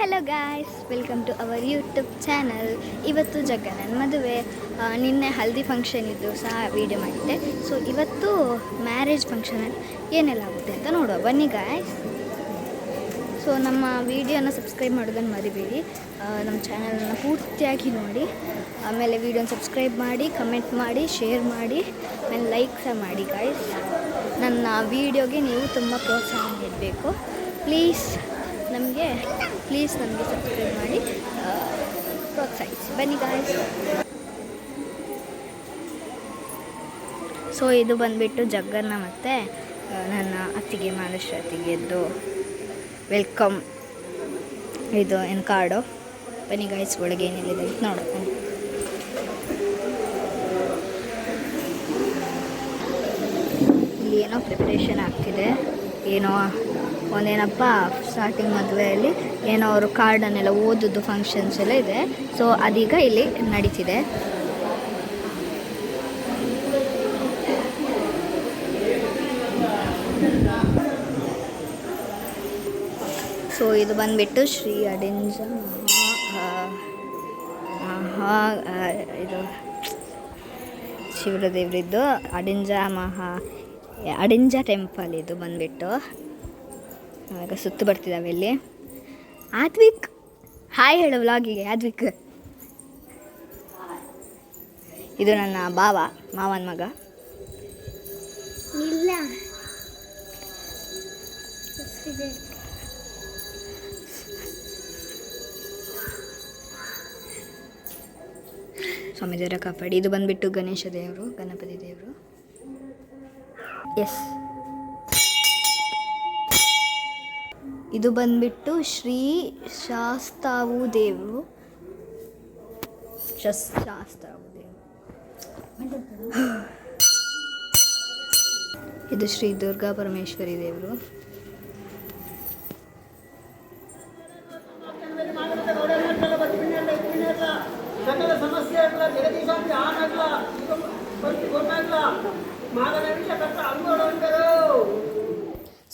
Hello guys, welcome to our YouTube channel. ಇವತ್ತು ಜಗ್ಗನನ ಮದುವೆ. ನಿನ್ನೆ ಹಲ್ದಿ ಫಂಕ್ಷನ್ ಇದ್ದು ಸಹ ವೀಡಿಯೋ ಮಾಡಿದ್ದೆ. ಸೊ ಇವತ್ತು ಮ್ಯಾರೇಜ್ ಫಂಕ್ಷನಲ್ಲಿ ಏನೆಲ್ಲ ಆಗುತ್ತೆ ಅಂತ ನೋಡುವ ಬನ್ನಿ ಗಾಯ್ಸ್. ಸೊ ನಮ್ಮ ವೀಡಿಯೋನ ಸಬ್ಸ್ಕ್ರೈಬ್ ಮಾಡೋದನ್ನು ಮರಿಬೇಡಿ. ನಮ್ಮ ಚಾನಲನ್ನು ಪೂರ್ತಿಯಾಗಿ ನೋಡಿ. ಆಮೇಲೆ ವೀಡಿಯೋನ ಸಬ್ಸ್ಕ್ರೈಬ್ ಮಾಡಿ, ಕಮೆಂಟ್ ಮಾಡಿ, ಶೇರ್ ಮಾಡಿ, ಆಮೇಲೆ ಲೈಕ್ ಸಹ ಮಾಡಿ ಗಾಯ್ಸ್. ನನ್ನ ವೀಡಿಯೋಗೆ ನೀವು ತುಂಬ ಪ್ರೋತ್ಸಾಹ ನೀಡಬೇಕು. ಪ್ಲೀಸ್ ನಮಗೆ ಸಬ್ಸ್ಕ್ರೈಬ್ ಮಾಡಿ ಪ್ರೋತ್ಸಾಹಿಸಿ ಬನ್ನಿ ಗಾಯ್ಸ್. ಸೊ ಇದು ಬಂದುಬಿಟ್ಟು ಜಗ್ಗನ್ನ ಮತ್ತು ನನ್ನ ಅತ್ತಿಗೆ ಮಹಾರಾಷ್ಟ್ರ ಅತ್ತಿಗೆದ್ದು ವೆಲ್ಕಮ್. ಇದು ಏನು ಕಾರ್ಡು. ಬನ್ನಿ ಗಾಯ್ಸ್, ಒಳಗೆ ಏನಿದೆ ನೋಡು. ಇಲ್ಲಿ ಏನೋ ಪ್ರಿಪ್ರೇಷನ್ ಆಗ್ತಿದೆ. ಏನೋ ಒಂದೇನಪ್ಪ, ಸ್ಟಾರ್ಟಿಂಗ್ ಮದುವೆಯಲ್ಲಿ ಏನೋ ಅವರು ಕಾರ್ಡನ್ನೆಲ್ಲ ಓದೋದು ಫಂಕ್ಷನ್ಸ್ ಎಲ್ಲ ಇದೆ. ಸೊ ಅದೀಗ ಇಲ್ಲಿ ನಡೀತಿದೆ. ಸೊ ಇದು ಬಂದುಬಿಟ್ಟು ಶ್ರೀ ಅಡಿಂಜ ಇದು ಶಿವರದೇವ್ರಿದ್ದು ಅಡಿಂಜ ಟೆಂಪಲ್. ಇದು ಬಂದುಬಿಟ್ಟು ಆಗ ಸುತ್ತು ಬರ್ತಿದ್ದಾವೆ ಇಲ್ಲಿ. ಆದ್ವಿಕ್ ಹಾಯ್ ಹೇಳು ವ್ಲಾಗಿಗೆ. ಆದ್ವಿಕ್ ಇದು ನನ್ನ ಮಾವನ ಮಗ. ಸ್ವಾಮಿ ದೇವರ ಕಾಪಾಡಿ. ಇದು ಬಂದುಬಿಟ್ಟು ಗಣೇಶ ದೇವರು, ಗಣಪತಿ ದೇವರು. ಎಸ್, ಇದು ಬಂದುಬಿಟ್ಟು ಶ್ರೀ ಶಾಸ್ತಾವು ದೇವರು. ಇದು ಶ್ರೀ ದುರ್ಗಾ ಪರಮೇಶ್ವರಿ ದೇವರು.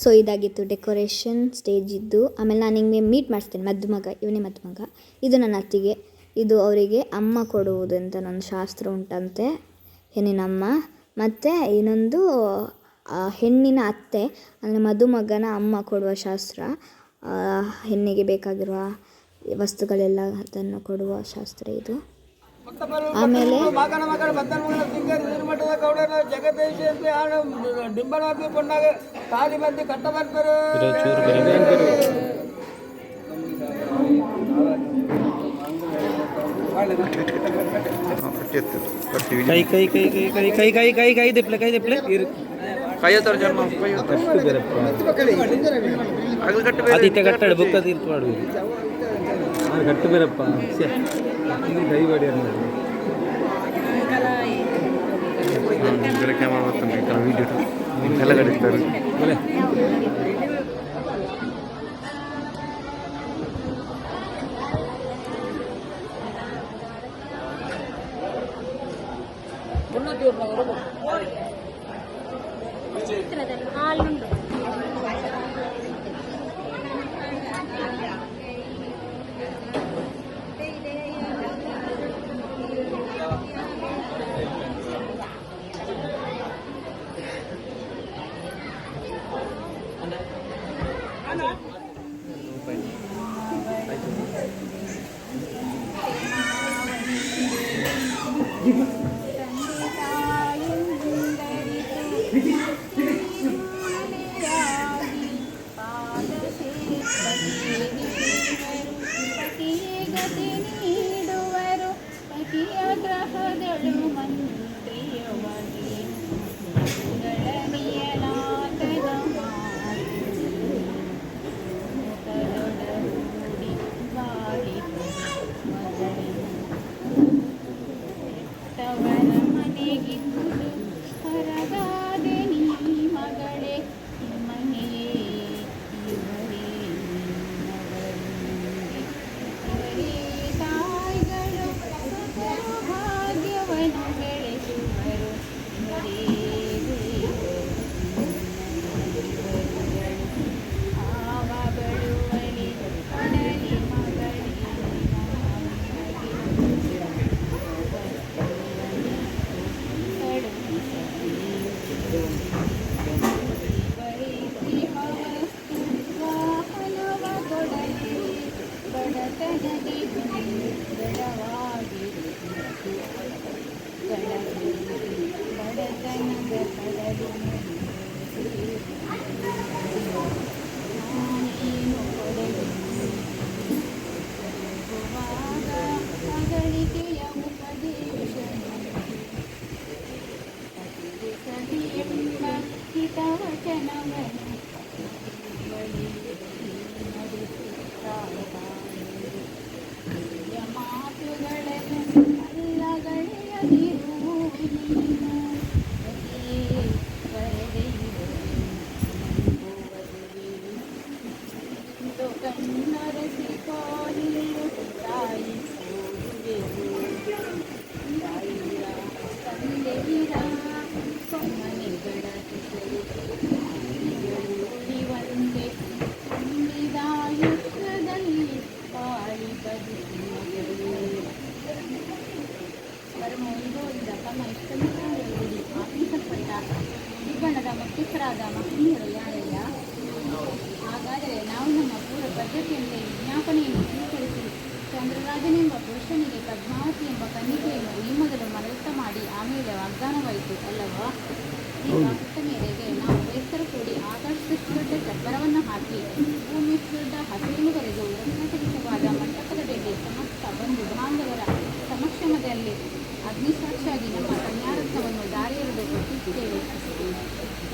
ಸೊ ಇದಾಗಿತ್ತು ಡೆಕೋರೇಷನ್ ಸ್ಟೇಜ್ ಇದ್ದು. ಆಮೇಲೆ ನಾನು ಹಿಂಗೆ ಮೀಟ್ ಮಾಡಿಸ್ತೇನೆ. ಇವನೇ ಮದುಮಗ. ಇದು ನನ್ನ ಅತ್ತಿಗೆ. ಇದು ಅವರಿಗೆ ಅಮ್ಮ ಕೊಡುವುದು ಅಂತ ಒಂದು ಶಾಸ್ತ್ರ ಉಂಟಂತೆ, ಹೆಣ್ಣಿನ ಅಮ್ಮ. ಮತ್ತು ಇನ್ನೊಂದು ಹೆಣ್ಣಿನ ಅತ್ತೆ ಅಂದರೆ ಮದುಮಗನ ಅಮ್ಮ ಕೊಡುವ ಶಾಸ್ತ್ರ. ಹೆಣ್ಣಿಗೆ ಬೇಕಾಗಿರುವ ವಸ್ತುಗಳೆಲ್ಲ ಅದನ್ನು ಕೊಡುವ ಶಾಸ್ತ್ರ ಇದು. ಆಮೇಲೆ ಗಟ್ಟು ಬೇರಪ್ಪ ದಯವಾಡಿ ಬೇರೆ ಕ್ಯಾಮರಾ ಬರ್ತಾನೆ ವೀಡಿಯೋ ಎಲ್ಲ ಕಡಿತಾರೆ. ಅಗಳಿಕೆಯ ಉಪದೇಶ ಸದಿಯೆಂಬ ಹಿತವಚನವನ್ನು ಮಾತುಗಳನ್ನು ಅಲ್ಲಗಳೆಯದಿರು ನೀನು ಸತಿಯೇ ಬರೆದೆಯುವುದು ಕಣ್ಣರಸಿಕೋ ನೀರು ತಾಯಿ ತಾಯಿಯ ತಂದೆಗಿರ ಸೊಮ್ಮನೆಗಳ ಉಳಿವಂತೆ ತುಂಬಿದಾಯುಷ್ಯದಲ್ಲಿ ಬಾಳಿ ಬದುಕಿದರು ಪರಮವೈಭವದಿಂದ ತಮ್ಮ ಇಷ್ಟಮಿತ್ರರಲ್ಲಿ ಆತ್ಮಿಸಲ್ಪಟ್ಟ ದಿಬ್ಬಣದ ಮುಖ್ಯಸ್ಥರಾದ ಮಹನೀಯರು ಯಾರಯ್ಯ? ಹಾಗಾದರೆ ನಾವು ನಮ್ಮ ಪೂರ್ವ ಪದ್ಧತಿಯಂತೆ ವಿಜ್ಞಾಪನೆಯನ್ನು ಸ್ವೀಕರಿಸಿ ಚಂದ್ರರಾಜನೆಂಬ ಪುರುಷನಿಗೆ ಪದ್ಮಾವತಿ ಎಂಬ ಕನ್ನಿಕೆಯನ್ನು ಈ ಮೊದಲು ಮನವರಿತ ಮಾಡಿ ಆಮೇಲೆ ವಾಗ್ದಾನವಾಯಿತು ಅಲ್ಲವಾ? ಈ ವಾಕ್ಯದ ಮೇರೆಗೆ ನಾವು ಬೇಸರ ಕೂಡಿ ಆಕಾಶದಷ್ಟು ದೊಡ್ಡ ಚಪ್ಪರವನ್ನು ಹಾಕಿ ಭೂಮಿಯಷ್ಟು ದೊಡ್ಡ ಹಸಿರನ್ನು ಬರೆದು ರತ್ನಖಚಿತವಾದ ಮಂಟಪದೆಡೆಗೆ ಸಮಸ್ತ ಬಂಧು ಬಾಂಧವರ ಸಮಕ್ಷಮದಲ್ಲಿ ಅಗ್ನಿಸಾಕ್ಷಿಯಾಗಿ ನಮ್ಮ ಕನ್ಯಾರತ್ನವನ್ನು ದಾರಿಯೆರೆದು ಕೊಟ್ಟಿದ್ದೇವೆ.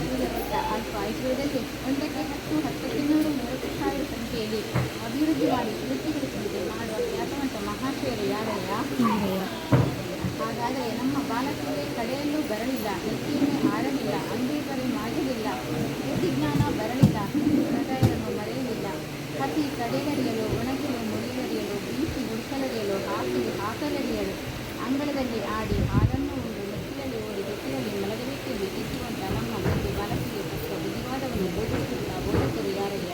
ಇದರರ್ಥ ಅಲ್ಪ ಐಶ್ವರ್ಯದಲ್ಲಿ 1ಕ್ಕೆ 10, 10ಕ್ಕೆ 100, 30,000 ಸಂಖ್ಯೆಯಲ್ಲಿ ಅಭಿವೃದ್ಧಿ ಮಾಡಿ ತೃಪ್ತಿಗೊಳಿಸುವಂತೆ ಮಾಡುವ ಖ್ಯಾತವಂತ ಮಹಾಶಯರು ಯಾರಯ್ಯ? ಹಾಗಾದರೆ ನಮ್ಮ ಬಾಲಕರಿಗೆ ಕಡೆಯಲ್ಲೂ ಬರಲಿಲ್ಲ, ನೆತ್ತಿಯನ್ನು ಆಡಲಿಲ್ಲ, ಅಂಗೀಕರಿ ಮಾಡಲಿಲ್ಲ, ಬುದ್ಧಿಜ್ಞಾನ ಬರಲಿಲ್ಲ, ಹೃದಯವನ್ನು ಮರೆಯಲಿಲ್ಲ, ಹಸಿ ಕಡೆಗರಿಯಲು, ಒಣಗಿಲು, ಮುರಿಯಲರಿಯಲು, ಬೀಸಿ ಗುಡಿಸಲರಿಯಲು, ಹಾಕಲರಿಯಲು, ಅಂಗಳದಲ್ಲಿ ಆಡಿ ಹಾಲನ್ನು ಉಂಡು ನೆತ್ತಿಯಲ್ಲಿ ಓಡಿ ಬೆಟ್ಟಿಯಲ್ಲಿ ಮಲಗಬೇಕೆಂದು ಇಚ್ಛುವಂತ ನಮ್ಮ ಒಂದು ಬಾಲಕರಿಗೆ ತಕ್ಕ ಬುದ್ಧಿವಾದವನ್ನು ಬೋಧಿಸುವಂಥ ಬೋಧಕರು ಯಾರಯ್ಯ?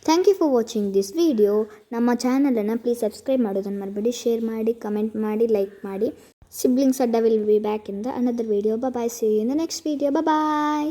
Thank you for watching this video. ನಮ್ಮ ಚಾನಲನ್ನು ಪ್ಲೀಸ್ ಸಬ್ಸ್ಕ್ರೈಬ್ ಮಾಡೋದನ್ನು ಮರಿಬೇಡಿ. ಶೇರ್ ಮಾಡಿ, ಕಮೆಂಟ್ ಮಾಡಿ, ಲೈಕ್ ಮಾಡಿ. ಸಿಬ್ಲಿಂಗ್ಸ್ ಅಡ್ಡ will be back in the another video. Bye. See you in the next video. Bye.